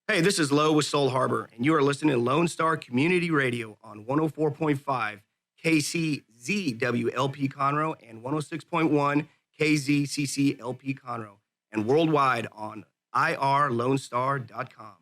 Hey, this is Lo with Soul Harbor, and you are listening to Lone Star Community Radio on 104.5 KCZWLP Conroe and 106.1 KZCCLP Conroe, and worldwide on irlonestar.com.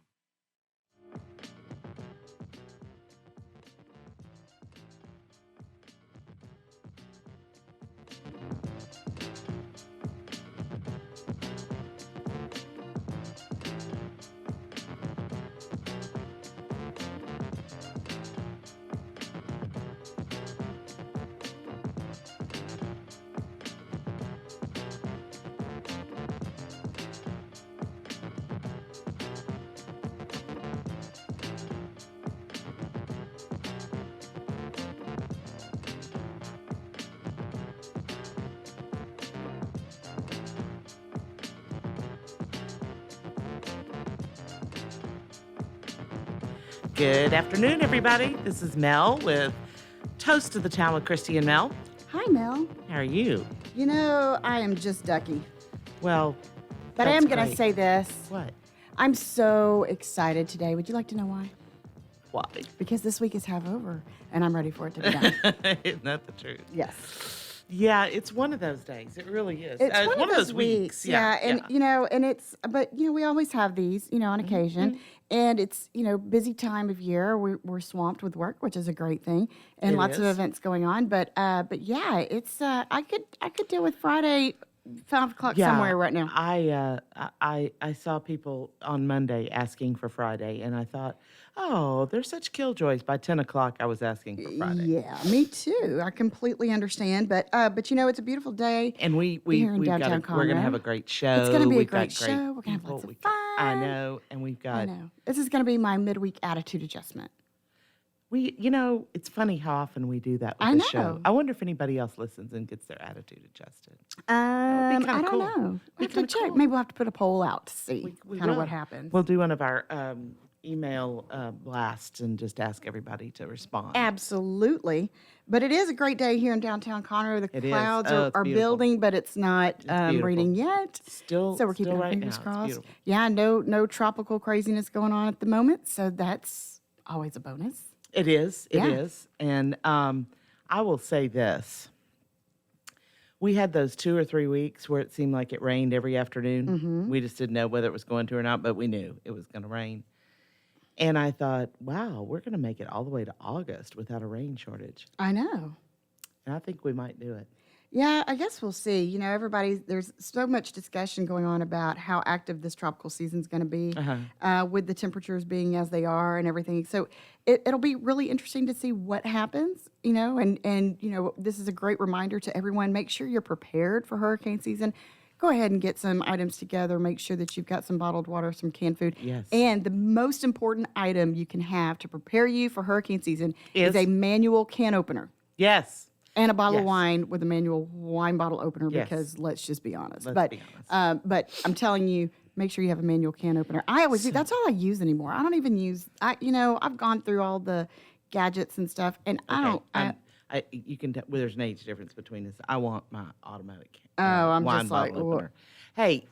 Good afternoon, everybody. This is Mel with Toast to the Town with Christy and Mel. Hi, Mel. How are you? You know, I am just ducky. Well, But I am going to say this. What? I'm so excited today. Would you like to know why? Why? Because this week is half over, and I'm ready for it to be done. Isn't that the truth? Yes. Yeah, it's one of those days. It really is. It's one of those weeks. Yeah, and, you know, and it's, but, you know, we always have these, you know, on occasion. Mm-hmm. And it's, you know, busy time of year. We're swamped with work, which is a great thing, and lots of events going on. But yeah, it's I could deal with Friday 5 o'clock somewhere right now. I saw people on Monday asking for Friday, and I thought, oh, they're such killjoys. By 10 o'clock, I was asking for Friday. Yeah, me too. I completely understand, but you know, it's a beautiful day. And we're gonna have a great show. It's gonna be a great show. We're gonna have lots of fun. I know, and we've got. I know. This is gonna be my midweek attitude adjustment. You know, it's funny how often we do that with the show. I wonder if anybody else listens and gets their attitude adjusted. I don't know. We have to check. Maybe we'll have to put a poll out to see kind of what happens. We'll do one of our email blasts and just ask everybody to respond. Absolutely. But it is a great day here in downtown Conroe. The clouds are building, but it's not raining yet. So we're keeping our fingers crossed. Yeah, no tropical craziness going on at the moment, so that's always a bonus. It is. It is. And I will say this. We had those 2 or 3 weeks where it seemed like it rained every afternoon. Mm-hmm. We just didn't know whether it was going to or not, but we knew it was going to rain. And I thought, wow, we're going to make it all the way to August without a rain shortage. I know. And I think we might do it. Yeah, I guess we'll see. You know, there's so much discussion going on about how active this tropical season is going to be with the temperatures being as they are and everything. So it'll be really interesting to see what happens, you know, and you know, this is a great reminder to everyone. Make sure you're prepared for hurricane season. Go ahead and get some items together. Make sure that you've got some bottled water, some canned food. Yes. And the most important item you can have to prepare you for hurricane season is a manual can opener. Yes. And a bottle of wine with a manual wine bottle opener because let's just be honest. But I'm telling you, make sure you have a manual can opener. I always do. That's all I use anymore. I don't even use, I've gone through all the gadgets and stuff, and you can tell, well, there's an age difference between us. I want my automatic I'm wine just like, bottle opener. Hey,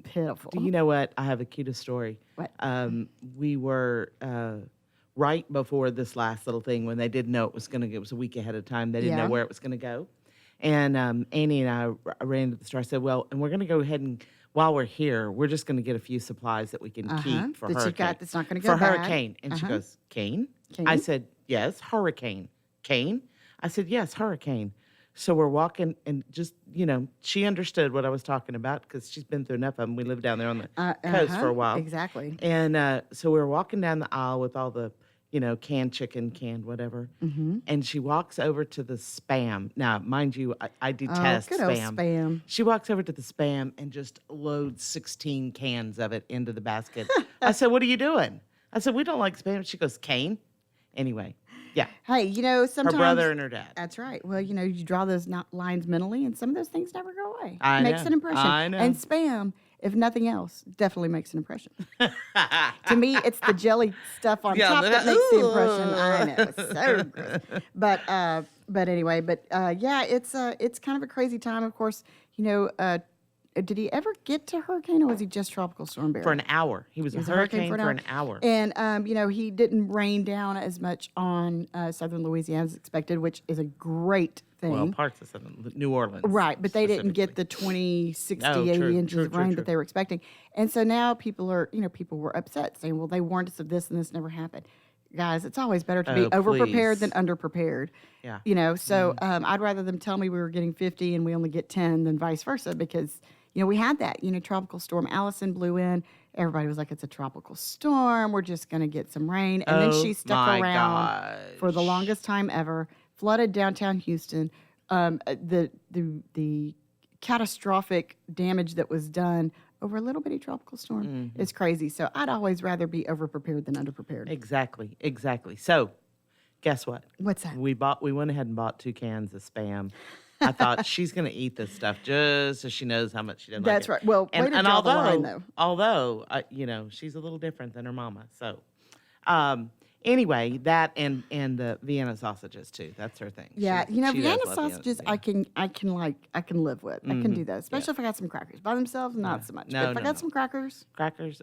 pitiful. Do you know what? I have the cutest story. What? We were right before this last little thing when they didn't know it was a week ahead of time. They didn't know where it was going to go. And Annie and I ran to the store. I said, well, and we're going to go ahead and, while we're here, we're just going to get a few supplies that we can keep for hurricane. That you got that's not going to go for bad. Hurricane. And she goes, cane? I said, yes, hurricane. Cane? I said, yes, hurricane. So we're walking, and just, you know, she understood what I was talking about because she's been through enough of them. We lived down there on the coast for a while. Exactly. And so we were walking down the aisle with all the, you know, canned chicken, canned whatever. Mm-hmm. And she walks over to the Spam. Now, mind you, I detest good old Spam. She walks over to the Spam and just loads 16 cans of it into the basket. I said, what are you doing? I said, we don't like Spam. She goes, cane? Anyway. Yeah. Hey, you know, sometimes... Her brother and her dad. That's right. Well, you know, you draw those lines mentally, and some of those things never go away. Makes an impression. I know. And Spam, if nothing else, definitely makes an impression. To me, it's the jelly stuff on top that makes the impression. I know. It's so gross. But anyway, yeah, it's kind of a crazy time. Of course, you know, did he ever get to hurricane, or was he just tropical storm barely? For an hour. He was a hurricane for an hour. And, he didn't rain down as much on southern Louisiana as expected, which is a great thing. Well, parts of New Orleans. Right, but they didn't get the 20, 60, 80 inches of rain that they were expecting. And so now people were upset, saying, well, they warned us of this and this never happened. Guys, it's always better to be overprepared than underprepared. Yeah. So I'd rather them tell me we were getting 50 and we only get 10 than vice versa, because, we had that, tropical storm Allison blew in. Everybody was like, it's a tropical storm. We're just going to get some rain. And then she stuck around for the longest time ever, flooded downtown Houston. The catastrophic damage that was done over a little bitty tropical storm is crazy. So I'd always rather be overprepared than underprepared. Exactly. So, guess what? What's that? We went ahead and bought 2 cans of Spam. I thought she's going to eat this stuff just so she knows how much she doesn't like it. That's right. Well, way to draw the line, though. Although, she's a little different than her mama. So, anyway, that and the Vienna sausages too. That's her thing. Yeah, She does Vienna love sausages I can live with. I can do that, especially if I got some crackers. By themselves, not so much. No, but if I got some crackers,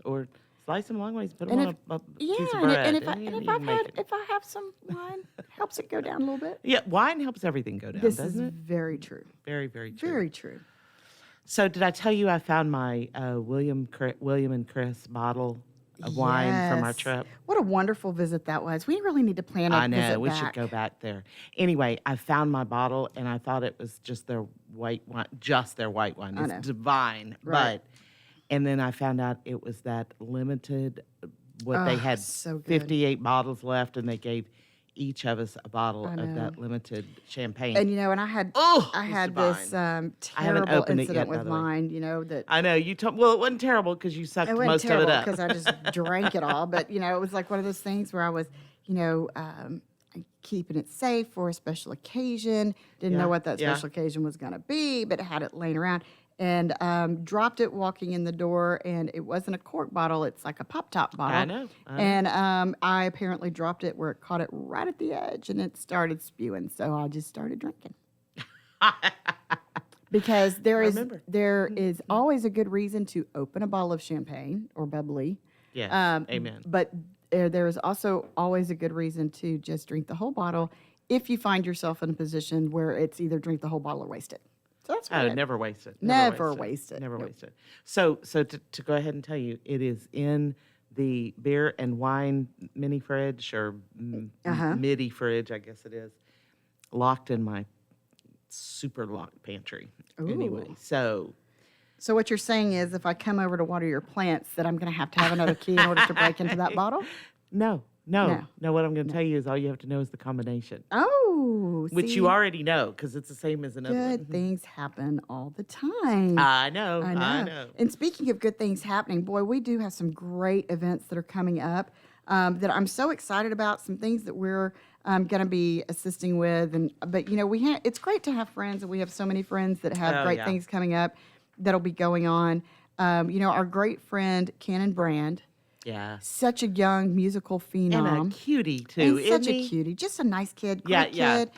or slice them long ways, put them on a piece of and bread. if I have some wine, helps it go down a little bit. Yeah, wine helps everything go down, This doesn't is it? very true. Very, very true. Very true. So did I tell you I found my William and Chris bottle of wine from our Yes. trip? What a wonderful visit that was. We really need to plan a visit we back. should go back there. Anyway, I found my bottle and I thought it was just their white wine. Just their white wine. I It's know. divine. Right. And then I found out it was that limited, they had so good. 58 bottles left and they gave each of us a bottle I of know. that limited champagne. And and I had Oh, I it was had divine. this I haven't terrible opened it incident yet, by with the way. mine. That I know you told. Well, it wasn't terrible because you sucked it wasn't most of terrible it up. because I just drank it all. But it was like one of those things where I was keeping it safe for a special occasion. Didn't know what that yeah. special occasion was going to be, but had it laying around. And dropped it walking in the door, and it wasn't a cork bottle. It's like a pop-top bottle. I know. And I apparently dropped it where it caught it right at the edge, and it started spewing. So I just started drinking. Because there is always a good reason to open a bottle of champagne or bubbly. Yes, amen. But there is also always a good reason to just drink the whole bottle if you find yourself in a position where it's either drink the whole bottle or waste it. So that's what Never waste it. Never waste it. Never Nope. waste it. So to go ahead and tell you, it is in the beer and wine mini fridge or midi fridge, I guess it is, locked in my super locked pantry. Anyway, so So what you're saying is if I come over to water your plants that I'm going to have another key in order to break into that bottle? no. What I'm going to tell you is all you have to know is the combination, Oh, which see? you already know because it's the same as another Good one. things happen all the time. I know. And speaking of good things happening, boy, we do have some great events that are coming up that I'm so excited about. Some things that we're going to be assisting with, but it's great to have friends, and we have so many friends that have great things coming up that'll be going on. Our great friend Cannon Brand. Yeah. Such a young musical phenom. And a cutie, too. And such isn't a he? cutie. Just a nice kid. Great kid.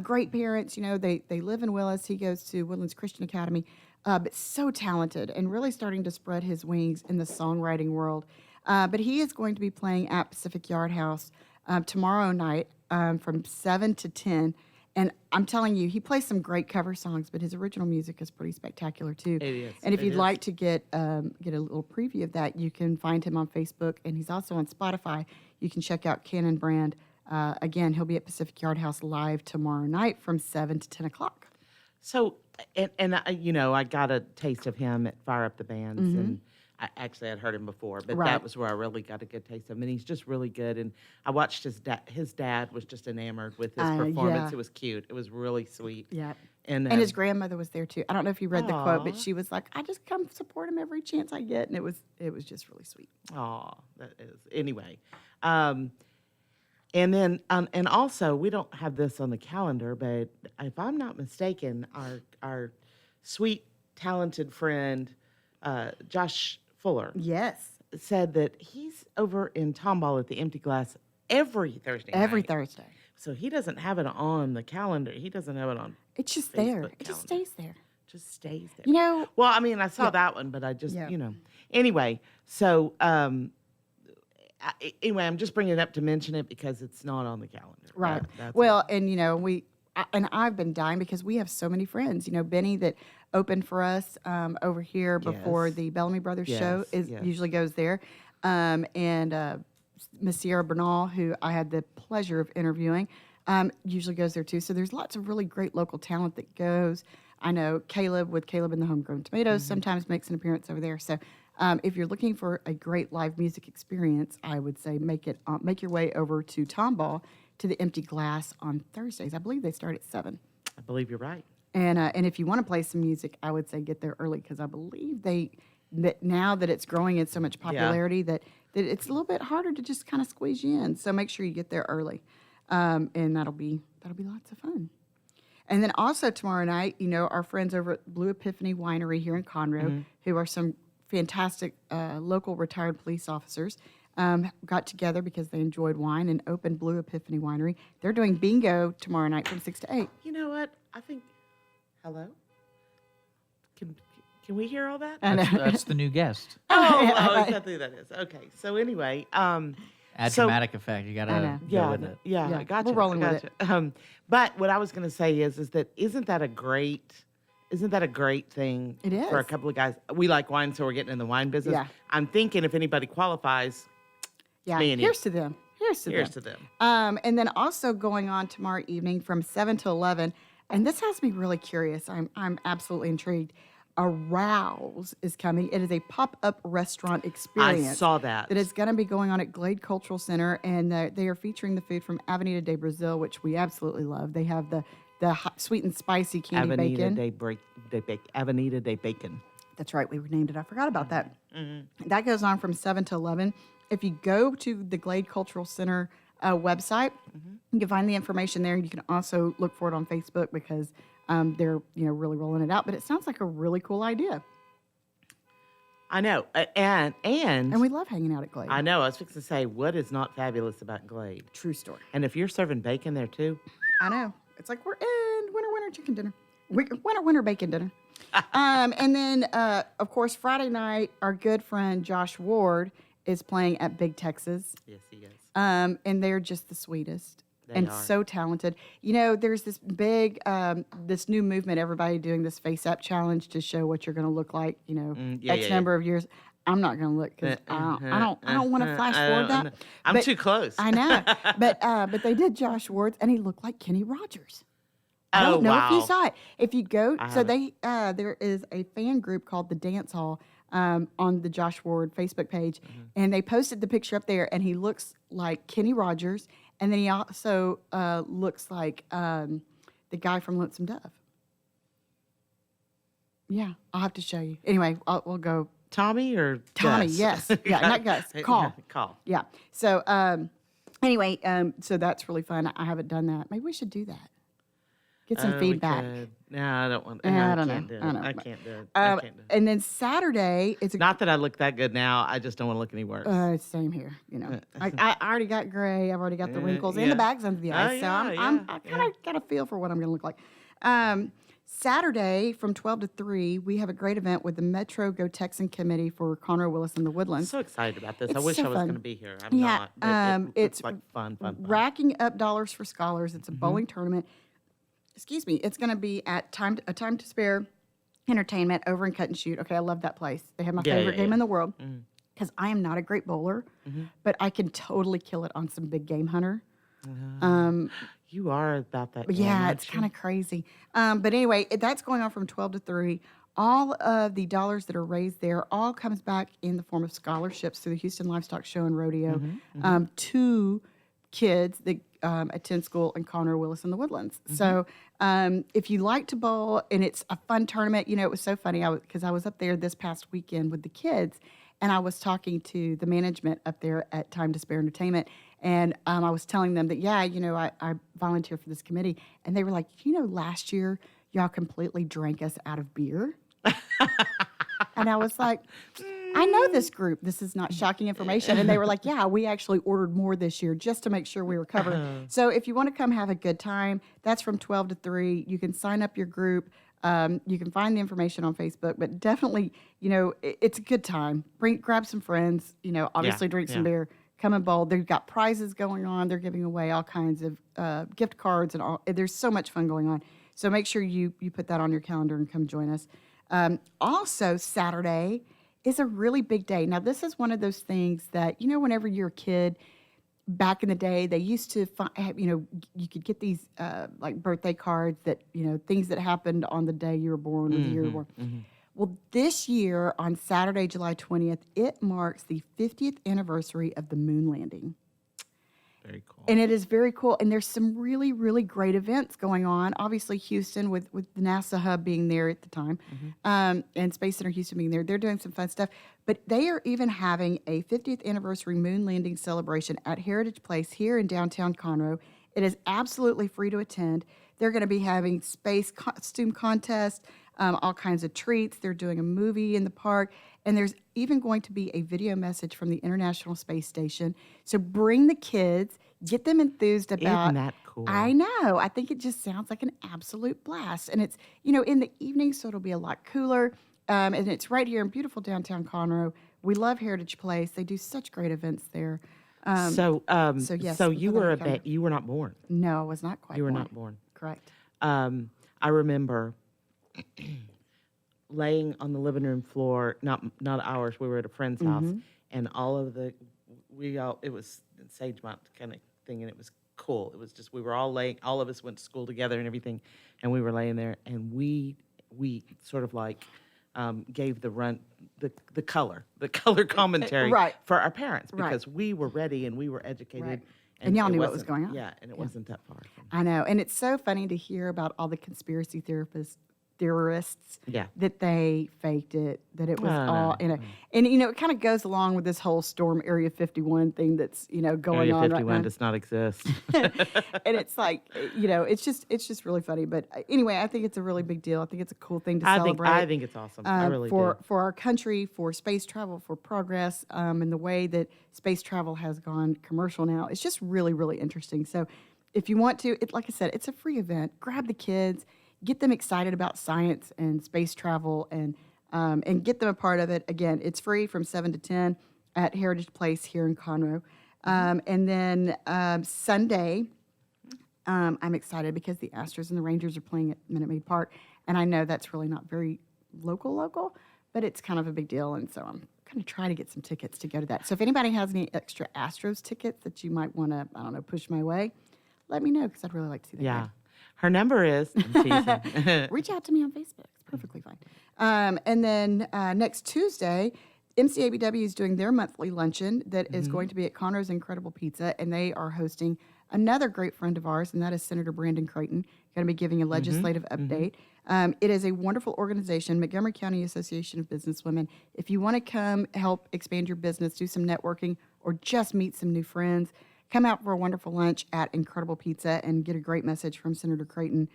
Great parents. They live in Willis. He goes to Woodlands Christian Academy. But so talented and really starting to spread his wings in the songwriting world. But he is going to be playing at Pacific Yard House tomorrow night from 7 to 10. And I'm telling you, he plays some great cover songs, but his original music is pretty spectacular too. It is. And if It you'd is. like to get a little preview of that, you can find him on Facebook, and he's also on Spotify. You can check out Cannon Brand. Again, he'll be at Pacific Yard House live tomorrow night from 7 to 10 o'clock. So, I got a taste of him at Fire Up the Bands, and I'd heard him before, but Right. that was where I really got a good taste of him. And he's just really good. And I watched his dad. His dad was just enamored with his performance. yeah. It was cute. It was really sweet. Yeah. And And his grandmother was there too. I don't know if you read the quote, but Aw. she was like, "I just come support him every chance I get," and it was just really sweet. Oh, that is anyway. And then and also we don't have this on the calendar, but if I'm not mistaken, our sweet talented friend Josh Fuller Yes, said that he's over in Tomball at the Empty Glass every Thursday every night. Thursday. So he doesn't have it on the calendar. He doesn't have it on. It's just there. Facebook It just calendar. stays there. just stays there. You know, Well, I mean, I saw that one, but I just, Yeah. Anyway, so anyway, I'm just bringing it up to mention it because it's not on the calendar. right. That's Well, and I've been dying because we have so many friends. Benny that opened for us over here before Yes. the Bellamy Brothers show Yes. usually goes there, and Miss Sierra Bernal, who I had the pleasure of interviewing, usually goes there too. So there's lots of really great local talent that goes. I know Caleb with Caleb and the Homegrown Tomatoes sometimes makes an appearance over there. So if you're looking for a great live music experience, I would say make your way over to Tomball to the Empty Glass on Thursdays. I believe they start at 7. I believe you're right. And if you want to play some music, I would say get there early because I believe that now that it's growing in so much popularity that it's a little bit harder to just kind of squeeze you in. So make sure you get there early, and that'll be lots of fun. And then also tomorrow night, our friends over at Blue Epiphany Winery here in Conroe, who are some fantastic local retired police officers, got together because they enjoyed wine and opened Blue Epiphany Winery. They're doing bingo tomorrow night from 6 to 8. You know what? I think. Hello. Can we hear all that? That's the new guest. Oh, is that who that is? Okay. So anyway, Add so- dramatic effect. You gotta go with it. Yeah, Yeah, I gotcha. we're rolling with it. But what I was going to say is that isn't that a great thing? It is. For a couple of guys. We like wine, so we're getting in the wine business. Yeah. I'm thinking if anybody qualifies, Yeah, me and you. here's to them. Here's to them. And then also going on tomorrow evening from 7 to 11, and this has me really curious. I'm absolutely intrigued. Arouse is coming. It is a pop-up restaurant experience. I saw that. That is going to be going on at Glade Cultural Center, and they are featuring the food from Avenida de Brazil, which we absolutely love. They have the hot, sweet and spicy candy bacon. Avenida de Bacon. That's right. We renamed it. I forgot about that. That goes on from 7 to 11. If you go to the Glade Cultural Center website, you can find the information there. You can also look for it on Facebook because they're really rolling it out. But it sounds like a really cool idea. I know. And we love hanging out at Glade. I know. I was fixing to say, what is not fabulous about Glade? True story. And if you're serving bacon there too, I know. It's like we're in winter chicken dinner. Winter bacon dinner. And then, of course, Friday night, our good friend Josh Ward is playing at Big Texas. yes, he is. And they're just the sweetest and are. so talented. There's this big, this new movement, everybody doing this face up challenge to show what you're going to look like, X number of years. I'm not going to look because I don't want to flash forward that. I'm But- too close. I know. But they did Josh Ward's and he looked like Kenny Rogers. I Oh, don't know if you wow. saw it. If you go, I so haven't. there is a fan group called the Dance Hall on the Josh Ward Facebook page, and they posted the picture up there, and he looks like Kenny Rogers, and then he also looks like the guy from Lonesome Dove. Yeah, I'll have to show you. Anyway, we'll go. Tommy or Tommy, Gus? yes. Yeah, not Gus. Call. Call. Yeah. So anyway, so that's really fun. I haven't done that. Maybe we should do that. Get some We feedback. could. No, I don't want. I I don't can't know. do it. I know. I can't do it. I can't do it. And then Saturday, it's Not that I look that good now. I just don't want to look any worse. same here. I already got gray. I've already got the wrinkles and yeah. the bags under the eyes. So I kind of got a feel for what I'm going to look like. Saturday from 12 to 3, we have a great event with the Metro Go Texan Committee for Conroe, Willis, and the I'm Woodlands. so excited about this. I It's wish so I was fun. going to be here. I'm Yeah, not. But it it's looks like fun. Racking up dollars for scholars. It's a bowling tournament. Excuse me. It's going to be at a time to spare entertainment over in Cut and Shoot. Okay, I love that place. They have my Yeah, favorite yeah, game yeah. in the world because I am not a great bowler, but I can totally kill it on some big game hunter. You are about that. game, Yeah, aren't it's you? kind of crazy. But anyway, that's going on from 12 to 3. All of the dollars that are raised there all comes back in the form of scholarships through the Houston Livestock Show and Rodeo to kids that attend school in Conroe, Willis, and the Woodlands. So if you like to bowl and it's a fun tournament, it was so funny because I was up there this past weekend with the kids and I was talking to the management up there at Time to Spare Entertainment. And I was telling them that, I volunteer for this committee. And they were like, last year y'all completely drank us out of beer. And I was like, I know this group. This is not shocking information. And they were like, yeah, we actually ordered more this year just to make sure we were covered. So if you want to come have a good time, that's from 12 to 3. You can sign up your group You can find the information on Facebook, but definitely, it's a good time. Grab some friends, obviously drink some beer, come and bowl. They've got prizes going on. They're giving away all kinds of gift cards and all. There's so much fun going on. So make sure you put that on your calendar and come join us. Also, Saturday is a really big day. Now, this is one of those things that, whenever you're a kid, back in the day, they used to you could get these like birthday cards that, things that happened on the day you were born or the year you were born. Well, this year on Saturday, July 20th, it marks the 50th anniversary of the moon landing. Very cool. And it is very cool. And there's some really, really great events going on. Obviously, Houston with the NASA hub being there at the time, and Space Center Houston being there. They're doing some fun stuff. But they are even having a 50th anniversary moon landing celebration at Heritage Place here in downtown Conroe. It is absolutely free to attend. They're going to be having space costume contests, all kinds of treats. They're doing a movie in the park. And there's even going to be a video message from the International Space Station. So bring the kids, get them enthused about. Isn't that cool? I know. I think it just sounds like an absolute blast. And it's, in the evening, so it'll be a lot cooler. And it's right here in beautiful downtown Conroe. We love Heritage Place. They do such great events there. Yes, So you were you were not born. No, I was not quite You were born. not born. Correct. I remember laying on the living room floor, not ours, we were at a friend's house, and it was in Sagemont kind of thing, and it was cool. It was just, we were all of us went to school together and everything, and we were laying there, and we sort of like gave the color commentary Right. for our parents, Right. because we were ready and we were educated. Right. And y'all it knew what was wasn't- going on. Yeah, and it wasn't that far from. I know. And it's so funny to hear about all the conspiracy theorists Yeah. that they faked it, that it was No, all no, and it kind of goes along with this whole Storm Area 51 thing that's, going Area on 51 right now. does not exist. And it's like, it's just really funny. But anyway, I think it's a really big deal. I think it's a cool thing to celebrate. I think it's awesome. I really for do. our country, for space travel, for progress, and the way that space travel has gone commercial now. It's just really, really interesting. So if you want to, like I said, it's a free event. Grab the kids, get them excited about science and space travel, and get them a part of it. Again, it's free from 7 to 10 at Heritage Place here in Conroe. And then Sunday, I'm excited because the Astros and the Rangers are playing at Minute Maid Park. And I know that's really not very local, but it's kind of a big deal. And so I'm going to try to get some tickets to go to that. So if anybody has any extra Astros tickets that you might want to, push my way, let me know, because I'd really like to see that. Yeah. game. Her number is, I'm teasing. Reach out to me on Facebook. It's perfectly fine. And then next Tuesday, MCABW is doing their monthly luncheon that is going to be at Conroe's Incredible Pizza, and they are hosting another great friend of ours, and that is Senator Brandon Creighton, going to be giving a legislative update. It is a wonderful organization, Montgomery County Association of Businesswomen. If you want to come help expand your business, do some networking, or just meet some new friends, come out for a wonderful lunch at Incredible Pizza and get a great message from Senator Creighton.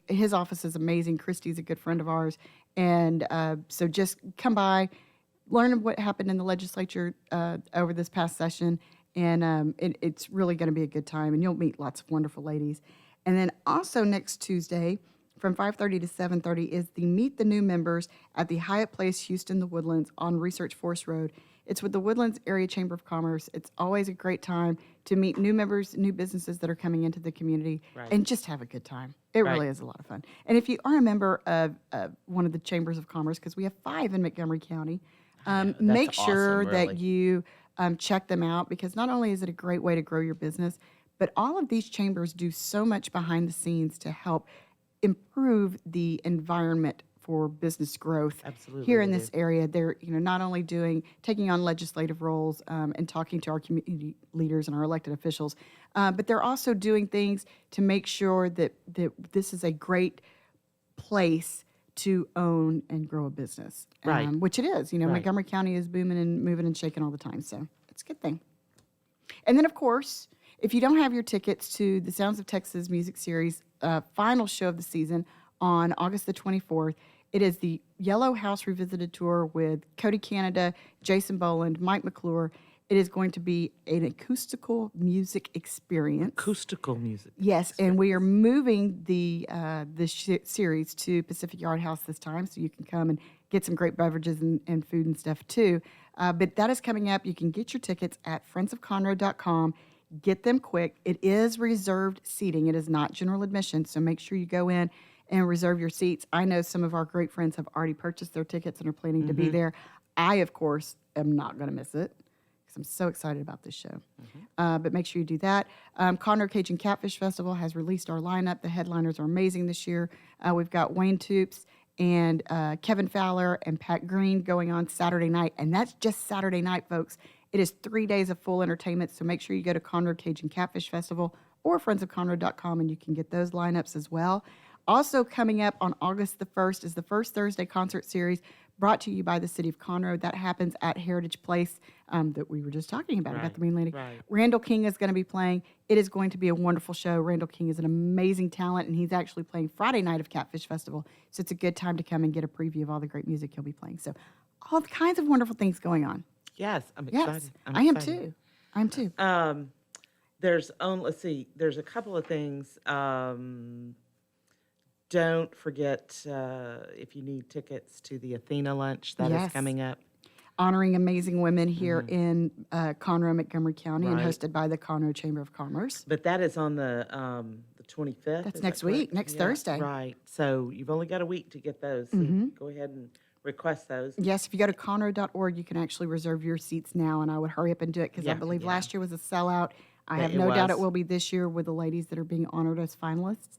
His office is amazing. Christy's a good friend of ours. And so just come by, learn what happened in the legislature over this past session. And it's really going to be a good time. And you'll meet lots of wonderful ladies. And then also next Tuesday from 5:30 to 7:30 is the Meet the New Members at the Hyatt Place, Houston, The Woodlands on Research Force Road. It's with the Woodlands Area Chamber of Commerce. It's always a great time to meet new members, new businesses that are coming into the community, and just have a good time. It really is a lot of fun. And if you are a member of one of the Chambers of Commerce, because we have 5 in Montgomery County, make sure awesome, that really. you check them out, because not only is it a great way to grow your business, but all of these chambers do so much behind the scenes to help improve the environment for business growth here in this area. They're not only taking on legislative roles and talking to our community leaders and our elected officials, but they're also doing things to make sure that this is a great place to own and grow a business, which it is. Montgomery County is booming and moving and shaking all the time, so it's a good thing. And then, of course, if you don't have your tickets to the Sounds of Texas music series final show of the season on August the 24th, it is the Yellow House Revisited Tour with Cody Canada, Jason Boland, Mike McClure. It is going to be an acoustical music experience. Acoustical music. Yes, and we are moving the series to Pacific Yard House this time, so you can come and get some great beverages and food and stuff too. But that is coming up. You can get your tickets at friendsofconroe.com. Get them quick. It is reserved seating. It is not general admission, so make sure you go in and reserve your seats. I know some of our great friends have already purchased their tickets and are planning to be there. I, of course, am not going to miss it because I'm so excited about this show. But make sure you do that. Conroe Cajun Catfish Festival has released our lineup. The headliners are amazing this year. We've got Wayne Toops and Kevin Fowler and Pat Green going on Saturday night. And that's just Saturday night, folks. It is 3 days of full entertainment, so make sure you go to Conroe Cajun Catfish Festival or friendsofconroe.com and you can get those lineups as well. Also coming up on August the 1st is the First Thursday Concert Series brought to you by the City of Conroe. That happens at Heritage Place that we were just talking about the main lady. Right. Randall King is going to be playing. It is going to be a wonderful show. Randall King is an amazing talent, and he's actually playing Friday night of Catfish Festival, so it's a good time to come and get a preview of all the great music he'll be playing. So all kinds of wonderful things going on. Yes, I'm excited. Yes, I'm I am excited. too. I am too. There's let's see. There's a couple of things. Don't forget if you need tickets to the Athena lunch that is Yes. coming up. Honoring amazing women here in Conroe, Montgomery County, and Right. hosted by the Conroe Chamber of Commerce. But that is on the 25th. That's is next that correct? week, next Thursday. Right. So you've only got a week to get those. So go ahead and request those. Yes, if you go to conroe.org, you can actually reserve your seats now, and I would hurry up and do it because I Yeah, believe yeah. last year was a sellout. I Yeah, have it no doubt it was. will be this year with the ladies that are being honored as finalists.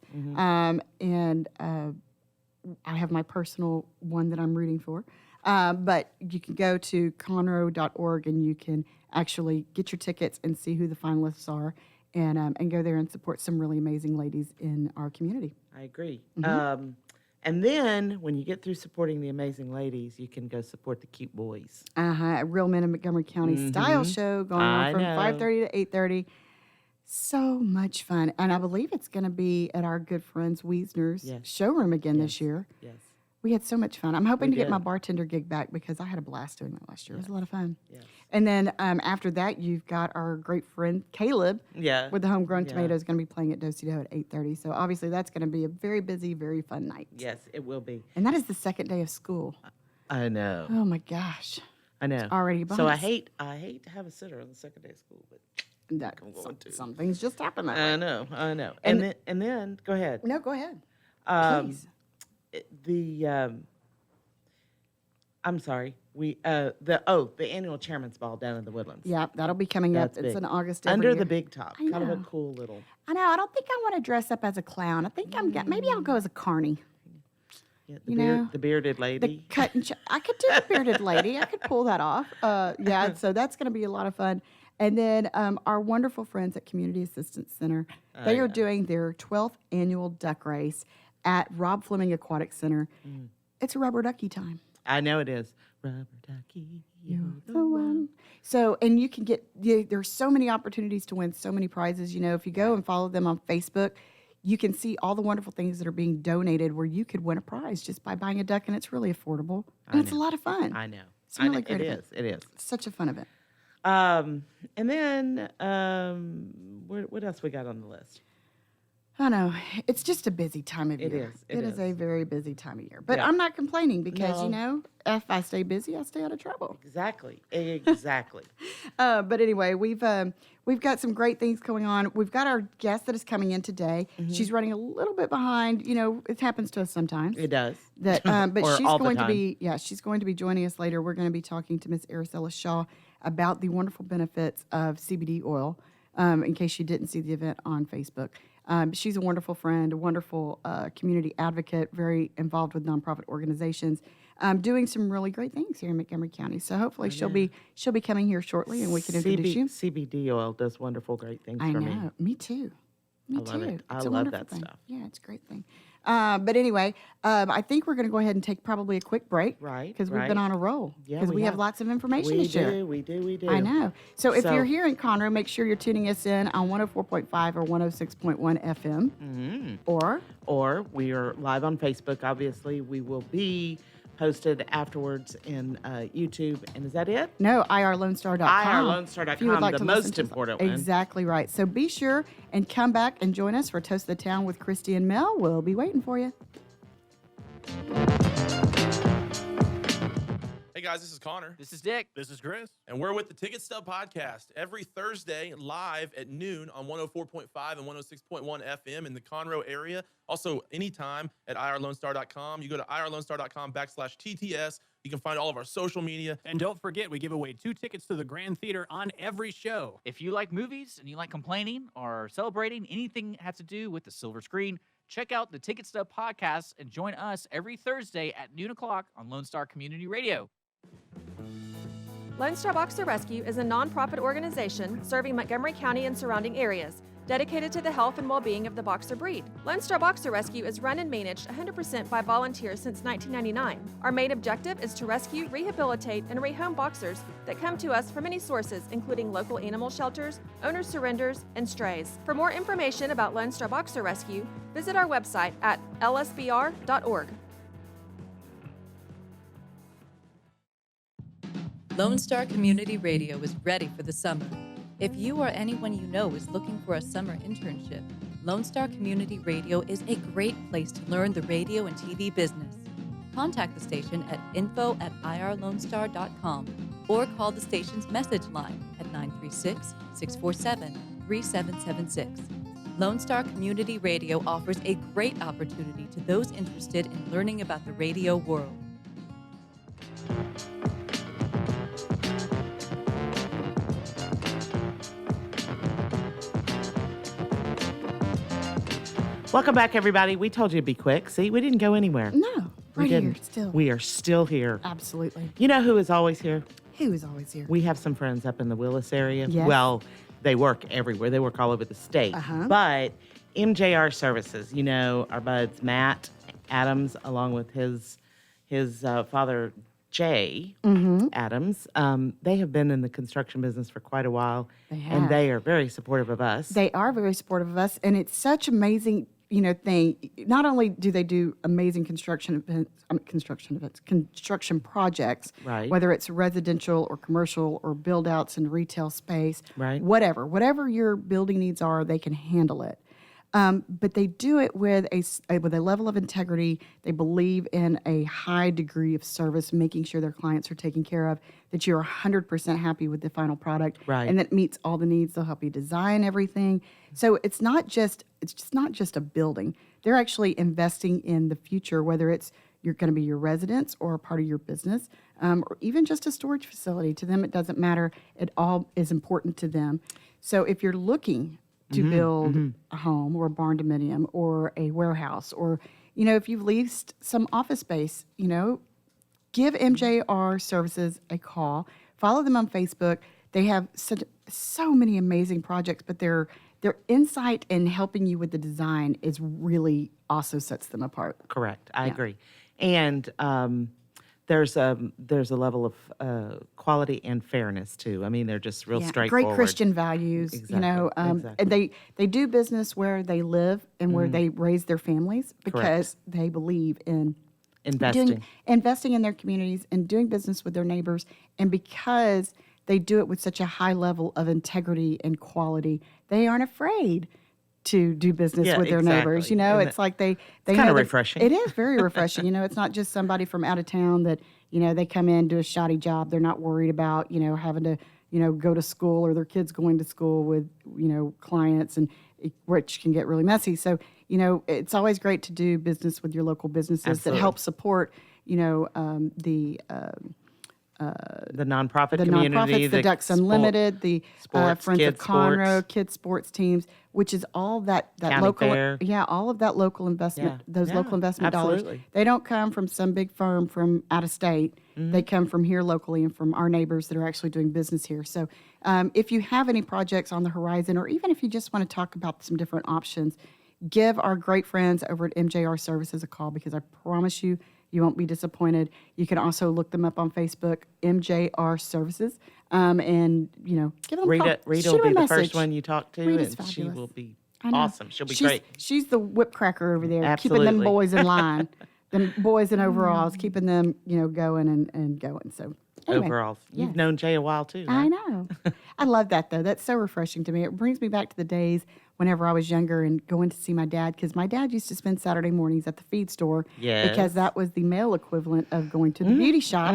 I have my personal one that I'm rooting for. But you can go to conroe.org and you can actually get your tickets and see who the finalists are and go there and support some really amazing ladies in our community. I agree. And then when you get through supporting the amazing ladies, you can go support the cute boys. A Real Men in Montgomery County style show going on I from know. 5:30 to 8:30. So much fun. And I believe it's going to be at our good friends Wiesner's Yes. showroom again this year. Yes. We had so much fun. I'm hoping We to get my did. bartender gig back because I had a blast doing that last year. It was a lot of fun. Yes. And then after that, you've got our great friend Caleb Yeah. with the Homegrown Yeah. Tomatoes going to be playing at Do-Si-Do at 8:30. So obviously that's going to be a very busy, very fun night. Yes, it will be. And that is the second day of school. I know. Oh my gosh. I know. already So I behind. hate to have a sitter on the second day of school, but That, I'm going to. some things just happen that way. I know. And- And then go ahead. No, go ahead. Um, Please. I'm sorry. The annual chairman's ball down in the Woodlands. Yeah, that'll be coming up. That's It's big. in August every Under year. the big top. I Kind of a know. cool little. I know. I don't think I want to dress up as a clown. I think maybe I'll go as a carny. Yeah, You know, the bearded The lady. cut and I could do the bearded lady. I could pull that off. Yeah, so that's going to be a lot of fun. And then our wonderful friends at Community Assistance Center, they are doing their 12th annual duck race at Rob Fleming Aquatic Center. It's a rubber ducky time. I know it is. Rubber ducky, you're The one. So, and you can get, there's so many opportunities to win so many prizes. You know, if you go and follow them on Facebook, you can see all the wonderful things that are being donated where you could win a prize just by buying a duck, and it's really affordable. And it's a lot of fun. I know. It's a really I know. great It event. is. It is. It's such a fun event. And then what else we got on the list? I know. It's just a busy time of It year. is, it It is a is. very busy time of year. But Yeah. I'm not complaining because, No. you know, if I stay busy, I stay out of trouble. Exactly. But anyway, we've got some great things going on. We've got our guest that is coming in today. She's running a little bit behind. You know, it happens to us sometimes. It does. But Or she's all the going to time. be she's going to be joining us later. We're going to be talking to Miss Arisela Shaw about the wonderful benefits of CBD oil. In case you didn't see the event on Facebook, she's a wonderful friend, a wonderful community advocate, very involved with nonprofit organizations, doing some really great things here in Montgomery County. So hopefully she'll be coming here shortly, and we can introduce you. CBD oil does wonderful, great things I for know. me. Me too. Me I love too. it. I It's a love wonderful that thing. stuff. Yeah, it's a great thing. But anyway, I think we're going to go ahead and take probably a quick break. Right, Because we've been right. on a roll. Yeah, Because we we have have. lots of information to share. We do. I know. So if So- you're here in Conroe, make sure you're tuning us in on 104.5 or 106.1 FM. Mm-hmm. Or Or we are live on Facebook. Obviously, we will be posted afterwards in YouTube. And is that it? No, irlonestar.com. irlonestar.com, If you would like the to most listen to important one. Exactly right. So be sure and come back and join us for Toast of the Town with Christy and Mel. We'll be waiting for you. Hey guys, this is Connor. This is Dick. This is Chris. And we're with the Ticket Stub Podcast every Thursday live at noon on 104.5 and 106.1 FM in the Conroe area. Also, anytime at irlonestar.com. You go to irlonestar.com/TTS. You can find all of our social media. And don't forget, we give away 2 tickets to the Grand Theater on every show. If you like movies and you like complaining or celebrating anything that has to do with the silver screen, check out the Ticket Stub Podcast and join us every Thursday at noon o'clock on Lone Star Community Radio. Lone Star Boxer Rescue is a nonprofit organization serving Montgomery County and surrounding areas, dedicated to the health and well-being of the boxer breed. Lone Star Boxer Rescue is run and managed 100% by volunteers since 1999. Our main objective is to rescue, rehabilitate, and rehome boxers that come to us from many sources, including local animal shelters, owner surrenders, and strays. For more information about Lone Star Boxer Rescue, visit our website at lsbr.org. Lone Star Community Radio is ready for the summer. If you or anyone you know is looking for a summer internship, Lone Star Community Radio is a great place to learn the radio and TV business. Contact the station at info@irlonestar.com or call the station's message line at 936-647-3776. Lone Star Community Radio offers a great opportunity to those interested in learning about the radio world. Welcome back, everybody. We told you to be quick. See, we didn't go anywhere. No, We right didn't. here still. We are still here. Absolutely. You know who is always here? Who is always here? We have some friends up in the Willis area. Yes. Well, they work everywhere. They work all over the state. But MJR Services, you know, our buds Matt Adams, along with his father Jay Adams, they have been in the construction business for quite a while. They have. And they are very supportive of us. They are very supportive of us, and it's such amazing, thing. Not only do they do amazing construction projects, Right. whether it's residential or commercial or build outs in retail space, Right. whatever your building needs are, they can handle it. But they do it with a level of integrity. They believe in a high degree of service, making sure their clients are taken care of, that you're 100% happy with the final product, Right. and that it meets all the needs. They'll help you design everything. So it's not just a building. They're actually investing in the future, whether it's you're going to be your residence or a part of your business, or even just a storage facility. To them, it doesn't matter. It all is important to them. So if you're looking to build a home or a barn dominium or a warehouse, or, if you've leased some office space, give MJR Services a call. Follow them on Facebook. They have so many amazing projects, but their insight in helping you with the design is really also sets them apart. Correct. I agree. And there's a level of quality and fairness too. I mean, they're just real straightforward. Great Christian values, Exactly. and they do business where they live and where they raise their families because they believe in investing in their communities and doing business with their neighbors, and because they do it with such a high level of integrity and quality, they aren't afraid to do business with their neighbors. And It's like they kind know of that- refreshing. It is very refreshing. It's not just somebody from out of town that, they come in, do a shoddy job. They're not worried about, having to, go to school, or their kids going to school with, clients, and which can get really messy. So, it's always great to do business with your local businesses that help support, the nonprofit the community, nonprofits, the Ducks Unlimited, the sports, Friends of kids Conroe, sports. kids sports teams, which is all that County local, fair. all of that local investment, those local investment dollars. absolutely. They don't come from some big firm from out of state. They come from here locally and from our neighbors that are actually doing business here. So if you have any projects on the horizon, or even if you just want to talk about some different options, give our great friends over at MJR Services a call, because I promise you, you won't be disappointed. You can also look them up on Facebook, MJR Services, and give them a call. Rita Shoot will her be a the message. first one you talk to, Rita's and she fabulous. will be I know. awesome. She'll be She's- great. She's the whip cracker over there, keeping them Absolutely. boys in line. the boys in overalls, keeping them, going and going. So anyway, Overalls. You've yes. known Jay a while too. I Right? know. I love that though. That's so refreshing to me. It brings me back to the days whenever I was younger and going to see my dad, because my dad used to spend Saturday mornings at the feed store Yes. because that was the male equivalent of going to the beauty shop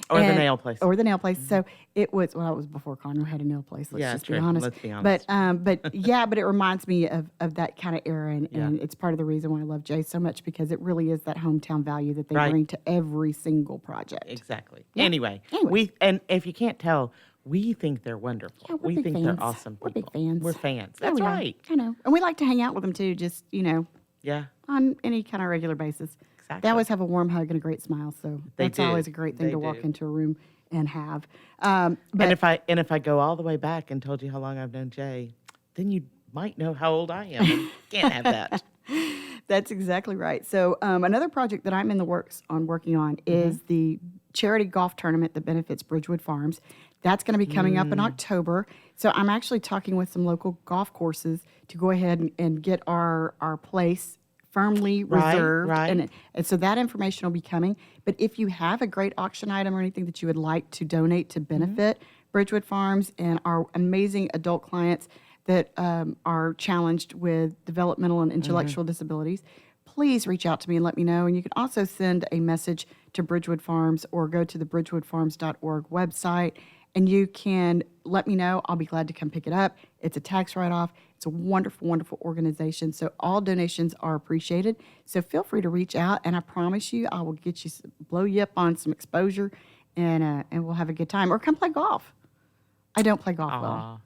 Or the nail place. Or the nail place. So it was it was before Conroe had a nail place. Let's Yeah, just true. be honest. Let's be honest. But yeah, but it reminds me of that kind of era, and it's part of the reason why I love Jay so much, because it really is that hometown value that they Right. bring to every single project. Exactly. Yeah. Anyway, Anyway. and if you can't tell, we think they're wonderful. Yeah, we're we big think fans. they're awesome We're people. big fans. We're fans. There That's we are. right. I know. And we like to hang out with them too, just, Yeah. on any kind of regular basis. Exactly. They always have a warm hug and a great smile, so They that's do. always a great thing They to walk do. into a room and have. But And if I go all the way back and told you how long I've known Jay, then you might know how old I am. And can't have that. that's exactly right. So another project that I'm in the works on working on is the charity golf tournament that benefits Bridgewood Farms. That's going to be coming up in October. So I'm actually talking with some local golf courses to go ahead and get our place firmly Right, reserved. right. And so that information will be coming. But if you have a great auction item or anything that you would like to donate to benefit Bridgewood Farms and our amazing adult clients that are challenged with developmental and intellectual disabilities, please reach out to me and let me know. And you can also send a message to Bridgewood Farms or go to the bridgewoodfarms.org website, and you can let me know. I'll be glad to come pick it up. It's a tax write-off. It's a wonderful, wonderful organization. So all donations are appreciated. So feel free to reach out, and I promise you, I will get you, blow you up on some exposure, and we'll have a good time. Or come play golf. I don't play golf well.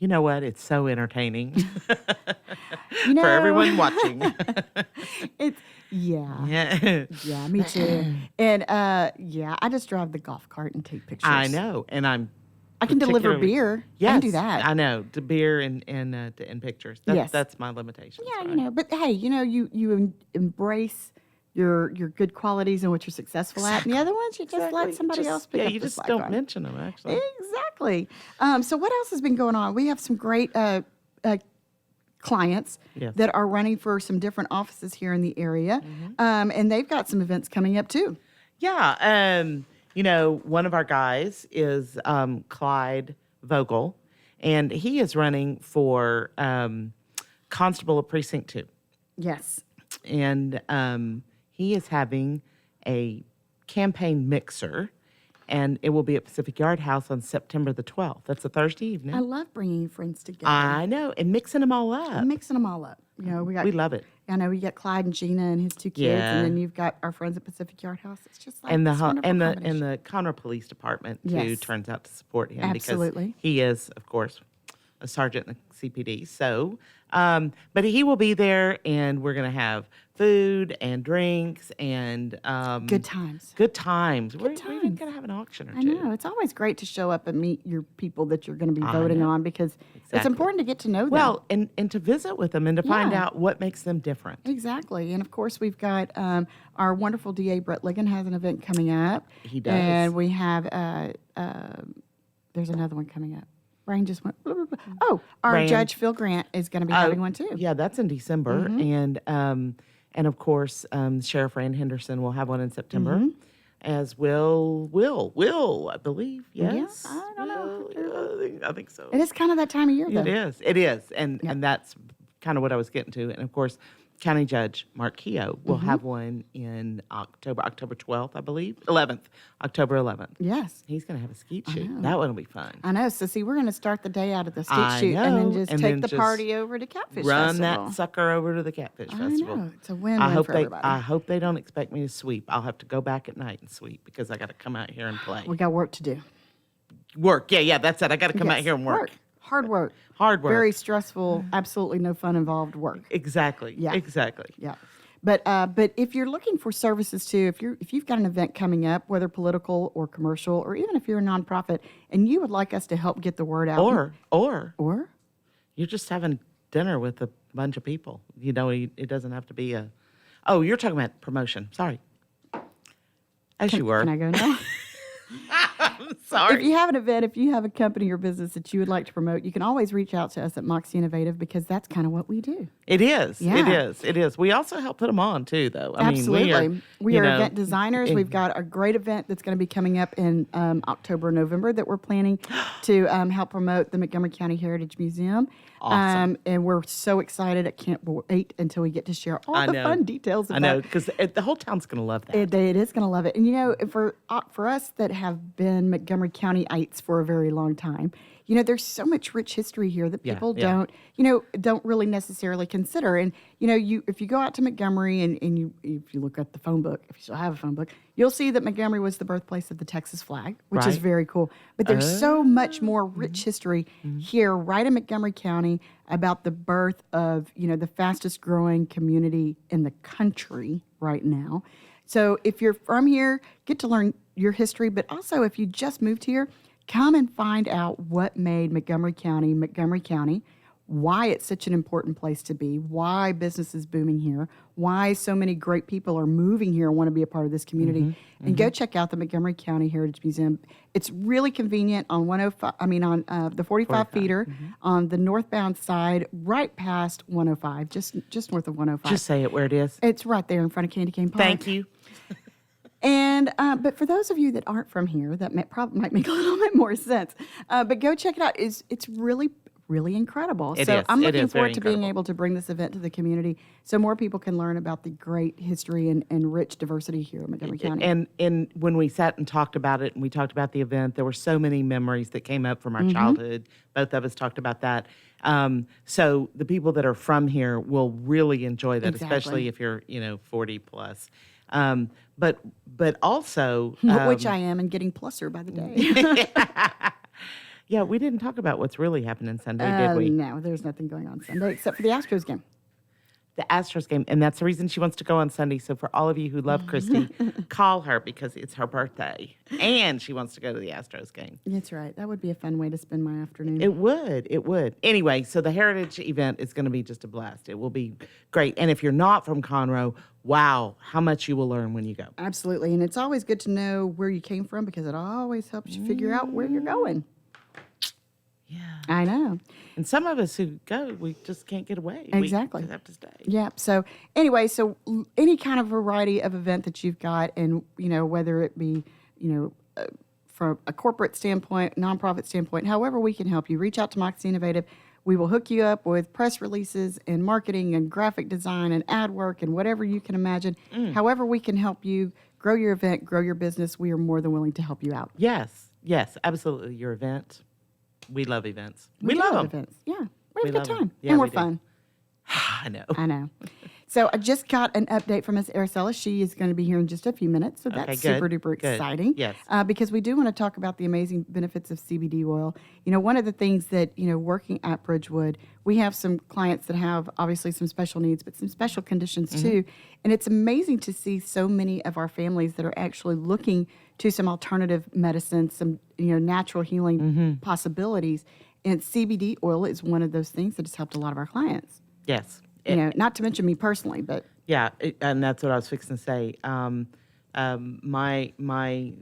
You know what? It's so entertaining You know, for everyone watching. Yeah, Yeah. me too. And I just drive the golf cart and take pictures. I know, and I can deliver particularly- beer. Yes, I can do that. I know, to beer and pictures. Yes. That's my limitation. Yeah, but hey, you embrace your good qualities and what you're successful at, and the other ones you just let somebody else pick up you the just slack don't on. mention them, actually. Exactly. So what else has been going on? We have some great clients Yes. that are running for some different offices here in the area, and they've got some events coming up too. Yeah, one of our guys is Clyde Vogel, and he is running for constable of precinct 2. Yes. And he is having a campaign mixer, and it will be at Pacific Yard House on September the 12th. That's a Thursday evening. I love bringing friends together. I know, and mixing them all up. I'm mixing them all up. We love it. I know we got Clyde and Gina and his 2 kids, Yeah. and then you've got our friends at Pacific Yard House. It's just like And the this hu- wonderful and the combination. and the Conroe Police Department too Yes. turns out to support him Absolutely. because he is, of course, a sergeant in the CPD. So, but he will be there, and we're going to have food and drinks and Good times. Good times. We're even times. going to have an auction or I two. know. It's always great to show up and meet your people that you're going to be voting know. on, because it's Exactly. important to get to know them. Well, and to visit with them and to find Yeah. out what makes them different. Exactly. And of course, we've got our wonderful DA, Brett Ligon, has an event coming up. He does. And we have, there's another one coming up. Brain just went, blah, blah, blah. Oh, our Brand- Judge Phil Grant is going to be having one too. Yeah, that's in December, and of course, Sheriff Rand Henderson will have one in September, as will I believe. Yes, I don't know. Will, I think so. It is kind of that time of year, though. It is, and that's kind of what I was getting to. And of course, County Judge Mark Keogh will have one in October 12th, I believe, October 11th. Yes. He's going to have a skeet shoot. That one will be fun. I know. So, see, we're going to start the day out at the street I shoot and then know, just and take then the just party over to Catfish Run Festival. that sucker over to the Catfish I Festival. know. It's a win-win for everybody. I hope they don't expect me to sweep. I'll have to go back at night and sweep because I got to come out here and play. We got work to do. Work. Yeah, that's it. I got to come out Yes, here and work. Hard work. Hard work. Very stressful, absolutely no fun involved work. Exactly. Yeah. Exactly. Yeah. But if you're looking for services too, if you've got an event coming up, whether political or commercial, or even if you're a nonprofit and you would like us to help get the word out, Or you're just having dinner with a bunch of people. It doesn't have to be a. Oh, you're talking about promotion. Sorry. As you were. can I go now? I'm sorry. If you have an event, if you have a company or business that you would like to promote, you can always reach out to us at Moxie Innovative because that's kind of what we do. It is. Yeah. It is. It is. We also help put them on too, though. I Absolutely. mean, we you are know, event designers. We've got a great event that's going to be coming up in October, November that we're planning to help promote the Montgomery County Heritage Museum. Awesome. And we're so excited. I can't wait until we get to share all I the know. fun details I about know, because the whole town's going to love that. it is going to love it. And, for us that have been Montgomery County-ites for a very long time, there's so much rich history here that Yeah, people yeah. don't really necessarily consider. And, if you go out to Montgomery and if you look at the phone book, if you still have a phone book, you'll see that Montgomery was the birthplace of the Texas flag, which is Right. very cool. But there's so much more rich history here right in Montgomery County about the birth of, the fastest growing community in the country right now. So if you're from here, get to learn your history, but also if you just moved here, come and find out what made Montgomery County, why it's such an important place to be, why business is booming here, why so many great people are moving here and want to be a part of this community. And go check out the Montgomery County Heritage Museum. It's really convenient on the 45 feeder on the northbound side, right past 105, just north of 105. Just say it where it is. It's right there in front of Candy Cane Park. Thank you. And but for those of you that aren't from here, that might make a little bit more sense. But go check it out. It's really incredible. It So is. I'm It looking is very forward to being incredible. able to bring this event to the community so more people can learn about the great history and rich diversity here in Montgomery County. And when we sat and talked about it and we talked about the event, there were so many memories that came up from our childhood. Both of us talked about that. So the people that are from here will really enjoy that, especially Exactly. if you're 40 plus. But also, Which I am, and getting pluser by the day. yeah, we didn't talk about what's really happening Sunday, did we? No, there's nothing going on Sunday except for the Astros game. The Astros game, and that's the reason she wants to go on Sunday. So for all of you who love Christy, call her because it's her birthday, and she wants to go to the Astros game. That's right. That would be a fun way to spend my afternoon. It would. It would. Anyway, so the Heritage event is going to be just a blast. It will be great. And if you're not from Conroe, wow, how much you will learn when you go. Absolutely. And it's always good to know where you came from because it always helps you figure out where you're going. Yeah. I know. And some of us who go, we just can't get away. Exactly. We just have to stay. Yeah. So anyway, any kind of variety of event that you've got, and whether it be from a corporate standpoint, nonprofit standpoint, however we can help you, reach out to Moxie Innovative. We will hook you up with press releases and marketing and graphic design and ad work and whatever you can imagine. However we can help you grow your event, grow your business, we are more than willing to help you out. Yes. Yes, absolutely. Your event. We love events. We love them. events. Yeah. We We have a good love 'em. time. Yeah, And we're we do. fun. I know. I know. So I just got an update from Miss Arisela. She is going to be here in just a few minutes. So that's Okay, super good, duper good. exciting. Yes. Because we do want to talk about the amazing benefits of CBD oil. One of the things that, working at Bridgewood, we have some clients that have obviously some special needs, but some special conditions Mm-hmm. too. And it's amazing to see so many of our families that are actually looking to some alternative medicine, some, natural healing Mm-hmm. possibilities. And CBD oil is one of those things that has helped a lot of our clients. Yes. Not to mention me personally, but Yeah, and that's what I was fixing to say. My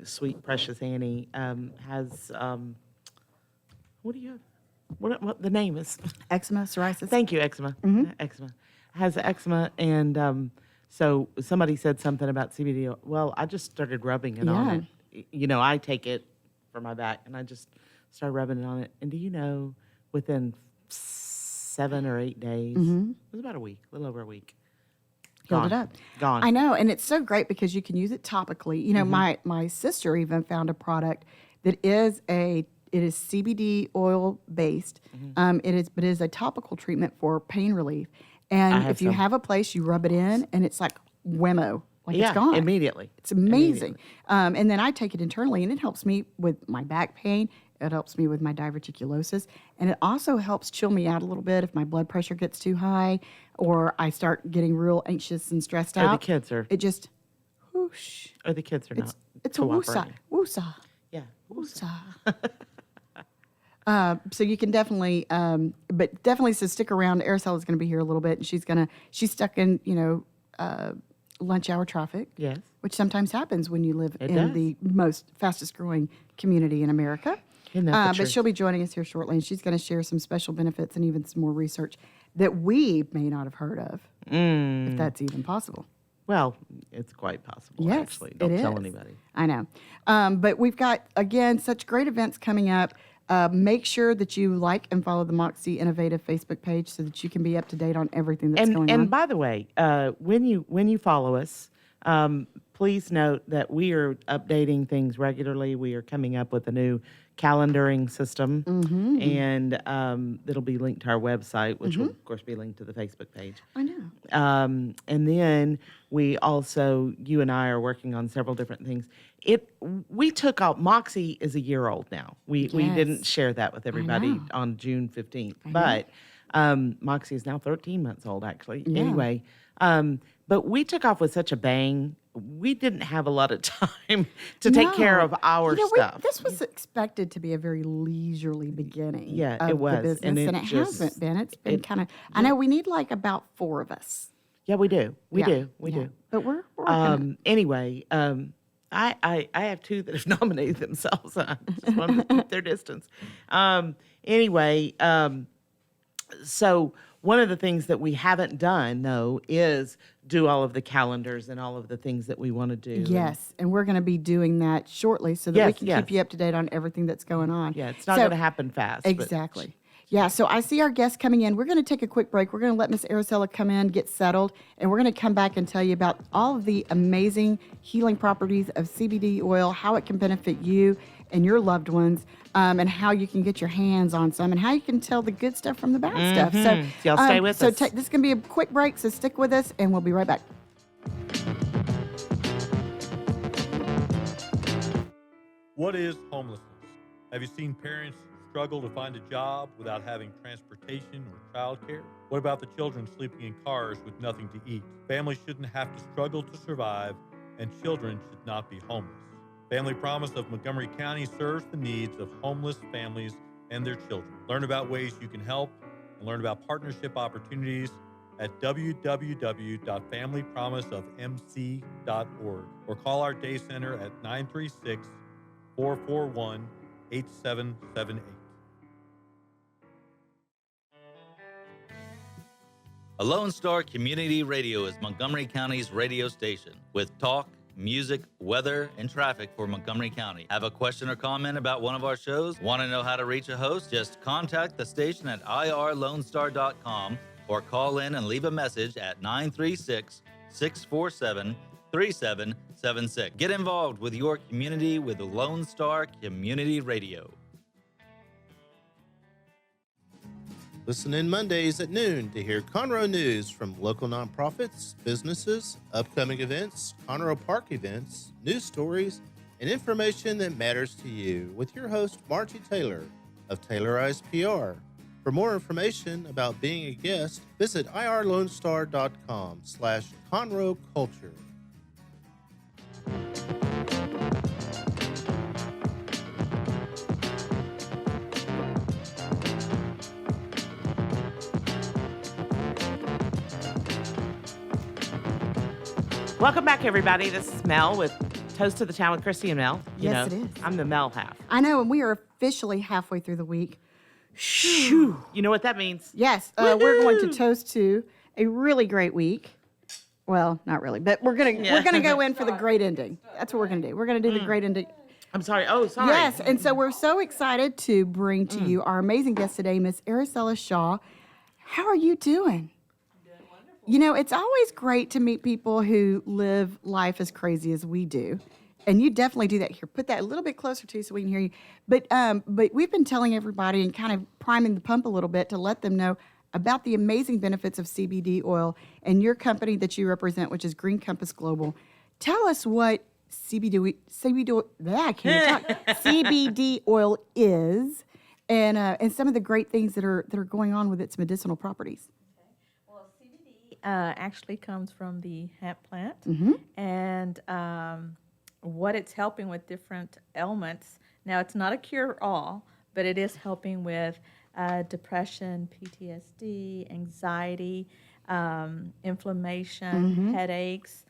sweet precious Annie has what do you have? What the name is? eczema, psoriasis. Thank you, eczema. Eczema has eczema, and so somebody said something about CBD oil. Well, I just started rubbing it on it. I take it for my back, and I just started rubbing it on it. And do you know, within 7 or 8 days, it was about a week, a little over a week. Healed it Gone. up. Gone. I know, and it's so great because you can use it topically. My sister even found a product that is CBD oil based. It is a topical treatment for pain relief. And have if you some. have a place, you rub it in, and it's like whammo, like it's gone immediately. It's amazing. And then I take it internally, and it helps me with my back pain. It helps me with my diverticulosis. And it also helps chill me out a little bit if my blood pressure gets too high or I start getting real anxious and stressed Or out. the kids are, It just, whoosh. or the kids are not. It's a woosah. cooperating. Woosah. Yeah. Woosah. So you can definitely, but definitely so stick around. Arisela's going to be here a little bit, and she's stuck in, lunch hour traffic. Yes. which sometimes happens when you live It in does. the fastest growing community in America. Isn't that the But truth? she'll be joining us here shortly, and she's going to share some special benefits and even some more research that we may not have heard of, if that's even possible. Well, it's quite possible, Yes, actually. Don't it tell is. anybody. I know. But we've got, again, such great events coming up. Make sure that you like and follow the Moxie Innovative Facebook page so that you can be up to date on everything that's going on. And by the way, when you follow us, please note that we are updating things regularly. We are coming up with a new calendaring system, and it'll be linked to our website, which will, of course, be linked to the Facebook page. I know. And then we also, you and I are working on several different things. We took out, Moxie is a year old now. We didn't Yes. share that with everybody know. on June 15th. But Moxie is now 13 months old, actually. Yeah. Anyway, but we took off with such a bang. We didn't have a lot of time to take care No. of our You know, stuff. this was expected to be a very leisurely beginning Yeah, of it was, the business, and and it it just- hasn't been. It's been kind of, I know we need like about 4 of us. Yeah, we do. We Yeah, do. yeah. But we're working on it. Anyway, I have 2 that have nominated themselves. I just wanted to keep their distance. Anyway, so one of the things that we haven't done, though, is do all of the calendars and all of the things that we want to do. And- Yes, and we're going to be doing that shortly so that we Yes, can yes. keep you up to date on everything that's going on. yeah, it's not So- going to happen fast. but- Exactly. Yeah, so I see our guests coming in. We're going to take a quick break. We're going to let Miss Arisela come in, get settled, and we're going to come back and tell you about all of the amazing healing properties of CBD oil, how it can benefit you and your loved ones, and how you can get your hands on some, and how you can tell the good stuff from the bad stuff. So Y'all stay with us. This is going to be a quick break, so stick with us, and we'll be right back. What is homelessness? Have you seen parents struggle to find a job without having transportation or childcare? What about the children sleeping in cars with nothing to eat? Families shouldn't have to struggle to survive, and children should not be homeless. Family Promise of Montgomery County serves the needs of homeless families and their children. Learn about ways you can help and learn about partnership opportunities at www.familypromiseofmc.org or call our day center at 936-441-8778. A Lone Star Community Radio is Montgomery County's radio station with talk, music, weather, and traffic for Montgomery County. Have a question or comment about one of our shows? Want to know how to reach a host? Just contact the station at irlonestar.com or call in and leave a message at 936-647-3776. Get involved with your community with Lone Star Community Radio. Listen in Mondays at noon to hear Conroe news from local nonprofits, businesses, upcoming events, Conroe Park events, news stories, and information that matters to you with your host, Margie Taylor of Taylorized PR. For more information about being a guest, visit irlonestar.com/Conroe Culture. Welcome back, everybody. This is Mel with Toast to the Town with Christy and Mel. Yes, it is. I'm the Mel half. I know, and we are officially halfway through the week. Shoo. You know what that means? Yes, we're going to toast to a really great week. Well, not really, but we're gonna go in for the great ending. That's what we're gonna do. We're gonna do the great ending. I'm sorry. Oh, sorry. Yes, and so we're so excited to bring to you our amazing guest today, Miss Arisela Shaw. How are you doing? You know, it's always great to meet people who live life as crazy as we do. And you definitely do that here. Put that a little bit closer to you so we can hear you. But we've been telling everybody and kind of priming the pump a little bit to let them know about the amazing benefits of CBD oil and your company that you represent, which is Green Compass Global. Tell us what CBD oil is, and some of the great things that are going on with its medicinal properties. Actually comes from the hemp plant, Mm-hmm. and what it's helping with different ailments. Now, it's not a cure-all, but it is helping with depression, PTSD, anxiety, inflammation, headaches,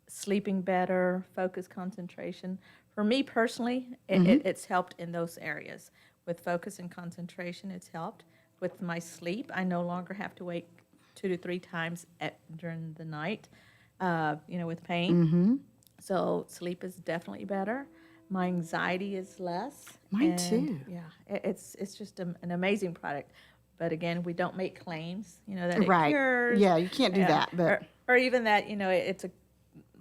sleeping better, focus, concentration. For me personally, it's helped in those areas. With focus and concentration, it's helped. With my sleep, I no longer have to wake 2 to 3 times during the night, with pain. So sleep is definitely better. My anxiety is less. Mine too. Yeah, it's just an amazing product. But again, we don't make claims, that it Right. cures. Yeah, you can't do that, but- or even that,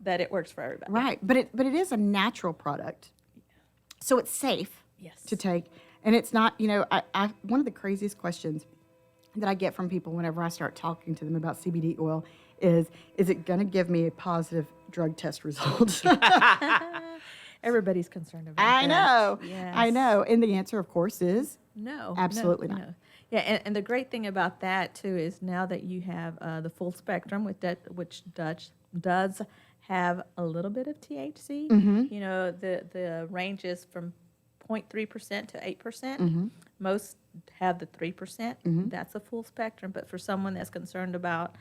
that it works for everybody. Right, but it is a natural product, so it's safe to take, and it's not. I one of the craziest questions that I get from people whenever I start talking to them about CBD oil is it going to give me a positive drug test result? Everybody's concerned about I that. know, Yes. I know, and the answer, of course, is No, absolutely not. no. Yeah, and the great thing about that too is now that you have the full spectrum, which does have a little bit of THC. The range is from 0.3% to 8%. Most have the 3%. That's a full spectrum. But for someone that's concerned about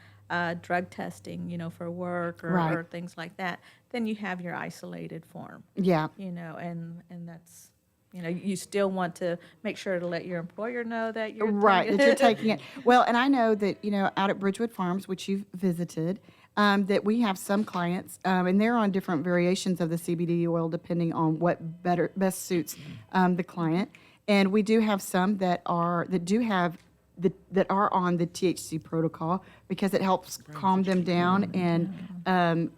drug testing, for work or things like that, then you have your isolated form. Yeah. And that's. You still want to make sure to let your employer know that you're that you're taking it. Well, and I know that out at Bridgewood Farms, which you've visited, that we have some clients, and they're on different variations of the CBD oil depending on what best suits the client. And we do have some that are on the THC protocol because it helps calm them down and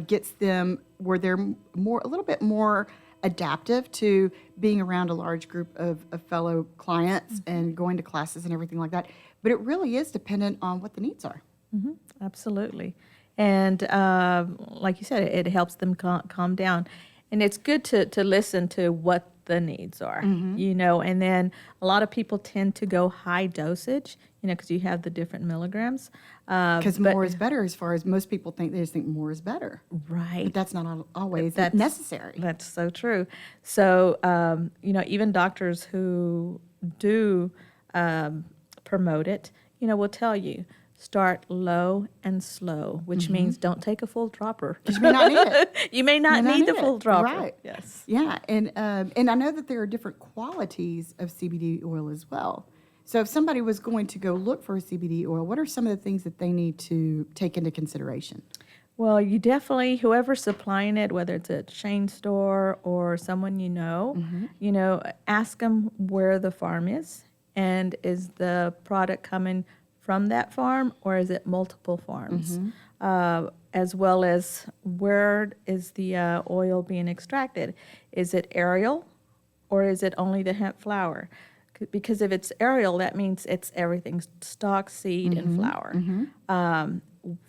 gets them where they're a little bit more adaptive to being around a large group of fellow clients and going to classes and everything like that. But it really is dependent on what the needs are. Absolutely. And like you said, it helps them calm down. And it's good to listen to what the needs are, and then a lot of people tend to go high dosage, because you have the different milligrams. Because more is better as far as most people think. They just think more is better. Right. But that's not always necessary. That's so true. So, even doctors who do promote it, will tell you, start low and slow, which means don't take a full dropper. You may not need it. You may not need the full dropper. Right. Yes. Yeah, and I know that there are different qualities of CBD oil as well. So if somebody was going to go look for a CBD oil, what are some of the things that they need to take into consideration? Well, you definitely, whoever's supplying it, whether it's a chain store or someone ask them where the farm is, and is the product coming from that farm, or is it multiple farms? As well as where is the oil being extracted? Is it aerial, or is it only the hemp flower? Because if it's aerial, that means it's everything, stalk, seed, and flower,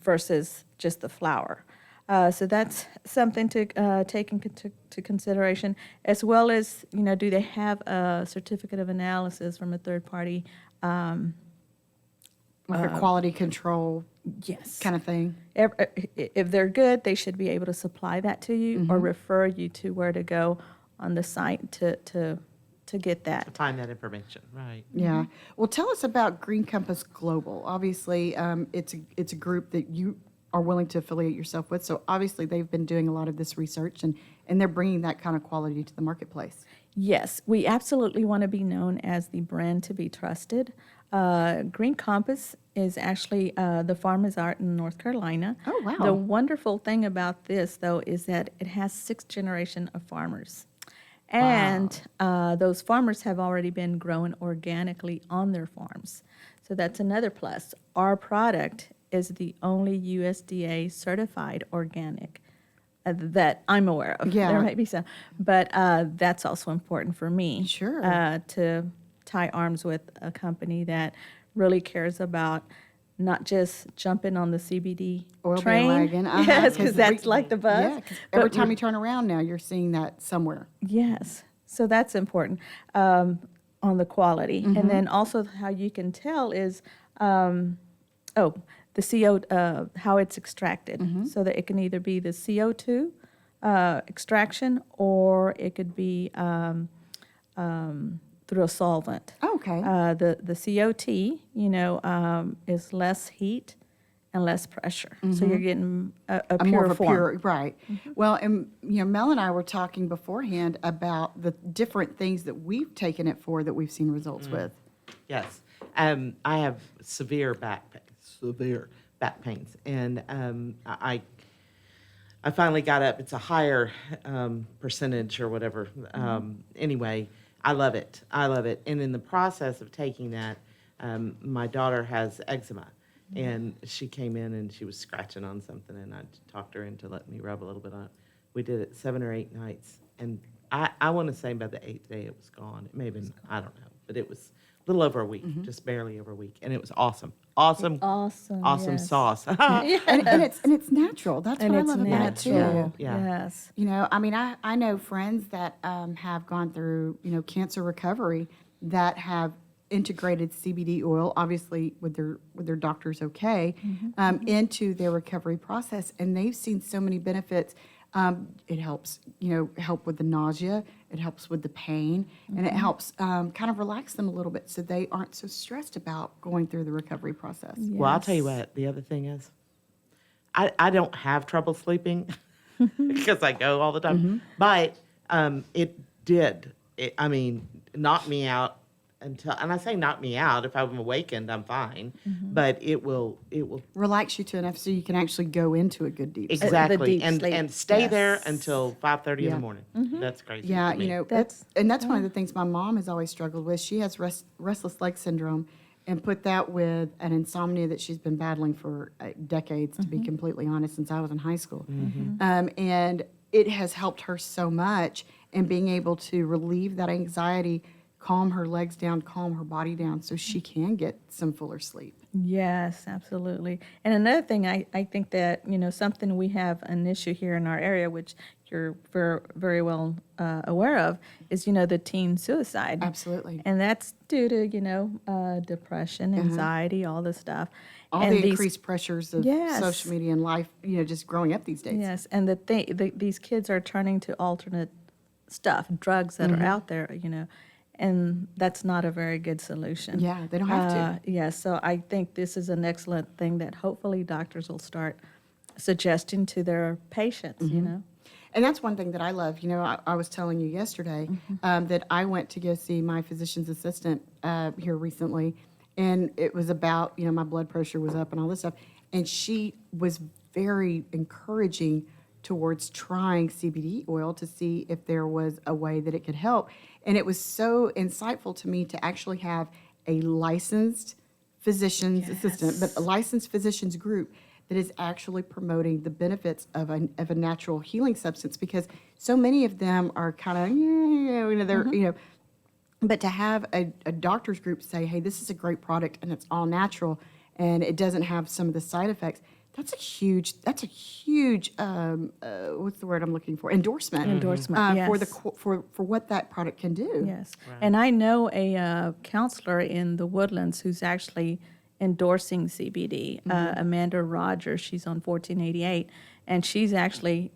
versus just the flower. So that's something to take into consideration, as well as, do they have a certificate of analysis from a third party? Like a quality control kind of thing? If they're good, they should be able to supply that to you or refer you to where to go on the site to get that. To find that information, right. Yeah. Well, tell us about Green Compass Global. Obviously, it's a group that you are willing to affiliate yourself with. So obviously, they've been doing a lot of this research, and they're bringing that kind of quality to the marketplace. Yes, we absolutely want to be known as the brand to be trusted. Green Compass is actually, the farm is out in North Carolina. Oh, wow. The wonderful thing about this, though, is that it has 6th generation of farmers. And those farmers have already been growing organically on their farms. So that's another plus. Our product is the only USDA certified organic that I'm aware of. Yeah. There might be some. But that's also important for me. Sure. To tie arms with a company that really cares about not just jumping on the CBD Oil train. bandwagon. Yes, because that's like the buzz. Yeah, 'cause every time you turn around now, you're seeing that somewhere. Yes, so that's important on the quality. And then also how you can tell is, the CO, how it's extracted. So that it can either be the CO2 extraction, or it could be through a solvent. Okay. The COT, is less heat and less pressure. So you're getting a more pure of a form. pure, right. Well, and Mel and I were talking beforehand about the different things that we've taken it for that we've seen results with. Yes. I have severe back pains. And I finally got up. It's a higher percentage or whatever. Anyway, I love it. And in the process of taking that, my daughter has eczema. And she came in and she was scratching on something, and I talked her into letting me rub a little bit on it. We did it 7 or 8 nights. And I want to say by the 8th day it was gone. It may have been, I don't know. But it was a little over a week, just barely over a week. And it was awesome. Awesome Yes. sauce. And it's natural. That's what I love about it too. natural. Yeah. Yes. I mean, I know friends that have gone through, cancer recovery that have integrated CBD oil, obviously with their doctors into their recovery process, and they've seen so many benefits. It helps, help with the nausea, it helps with the pain, and it helps kind of relax them a little bit so they aren't so stressed about going through the recovery process. Well, I'll tell you what, the other thing is, I don't have trouble sleeping because I go all the time, but it did, knock me out until, and I say knock me out, if I'm awakened, I'm fine, but it will Relax you to enough so you can actually go into a good deep sleep. exactly, deep and sleep. stay there Yes. until 5:30 in Yeah. the morning. That's crazy. Yeah, to me. that's one of the things my mom has always struggled with. She has restless leg syndrome, and put that with an insomnia that she's been battling for decades, to be completely honest, since I was in high school. And it has helped her so much in being able to relieve that anxiety, calm her legs down, calm her body down, so she can get some fuller sleep. Yes, absolutely. And another thing, I think that, something we have an issue here in our area, which you're very, very well aware of, is, the teen suicide. Absolutely. And that's due to, depression, anxiety, all this stuff. All and the these- increased pressures of Yes. social media and life, just growing up these days. Yes, and these kids are turning to alternate stuff, drugs that are out there, and that's not a very good solution. Yeah, they don't have to. Yeah, so I think this is an excellent thing that hopefully doctors will start suggesting to their patients, And that's one thing that I love. I was telling you yesterday that I went to go see my physician's assistant here recently, and it was about, my blood pressure was up and all this stuff. And she was very encouraging towards trying CBD oil to see if there was a way that it could help. And it was so insightful to me to actually have a licensed physician's assistant, but a licensed physician's group that is actually promoting the benefits of a natural healing substance, because so many of them are kind of, they're, but to have a doctor's group say, hey, this is a great product and it's all natural and it doesn't have some of the side effects, that's a huge, what's the word I'm looking for? Endorsement. Endorsement, For yes. for what that product can do. Yes, and I know a counselor in the Woodlands who's actually endorsing CBD, Amanda Rogers. She's on 1488, and she's actually,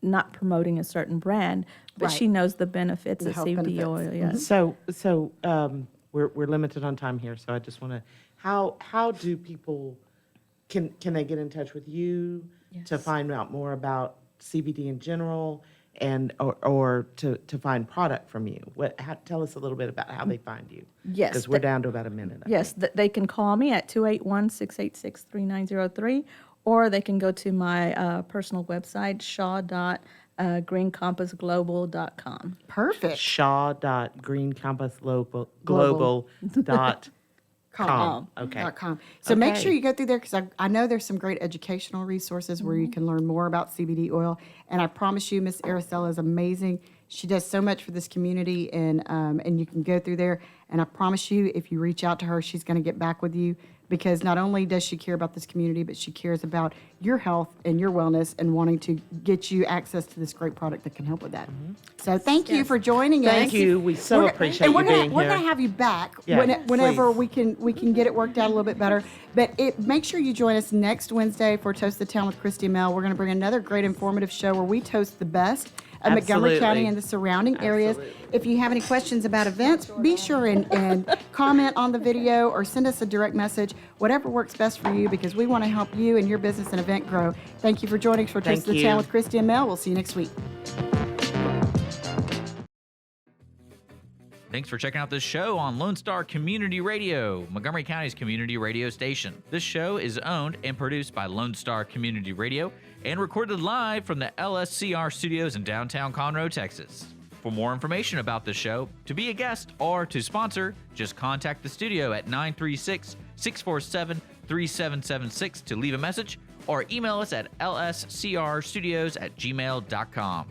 not promoting a certain brand, but she knows the benefits The of health CBD benefits. oil. Yes. So we're limited on time here, so I just want to, how do people, can they get in touch with you to find out more about CBD in general, and or to find product from you? Tell us a little bit about how they find you. Yes, Because we're down to about a minute. I Yes, think. they can call me at 281-686-3903, or they can go to my personal website, shaw.greencompassglobal.com. Perfect. shaw.greencompassglobal.com. Okay. .com. So make Okay. sure you go through there, because I know there's some great educational resources where you can learn more about CBD oil. And I promise you, Miss Arisela is amazing. She does so much for this community, and you can go through there. And I promise you, if you reach out to her, she's going to get back with you, because not only does she care about this community, but she cares about your health and your wellness and wanting to get you access to this great product that can help with that. So thank you for joining us. Thank you. We so We're- appreciate and you we're gonna, being We're here. going to have you back Yeah, whenever please. we can get it worked out a little bit better. But make sure you join us next Wednesday for Toast the Town with Christy and Mel. We're going to bring another great informative show where we toast the best of Montgomery County Absolutely. and the surrounding areas. Absolutely. If you have any questions about events, be sure and comment on the video or send us a direct message, whatever works best for you, because we want to help you and your business and event grow. Thank you for joining us for Taste of Thank the Town you. with Christy and Mel. We'll see you next week. Thanks for checking out this show on Lone Star Community Radio, Montgomery County's community radio station. This show is owned and produced by Lone Star Community Radio and recorded live from the LSCR studios in downtown Conroe, Texas. For more information about the show, to be a guest, or to sponsor, just contact the studio at 936-647-3776 to leave a message, or email us at lscrstudios@gmail.com.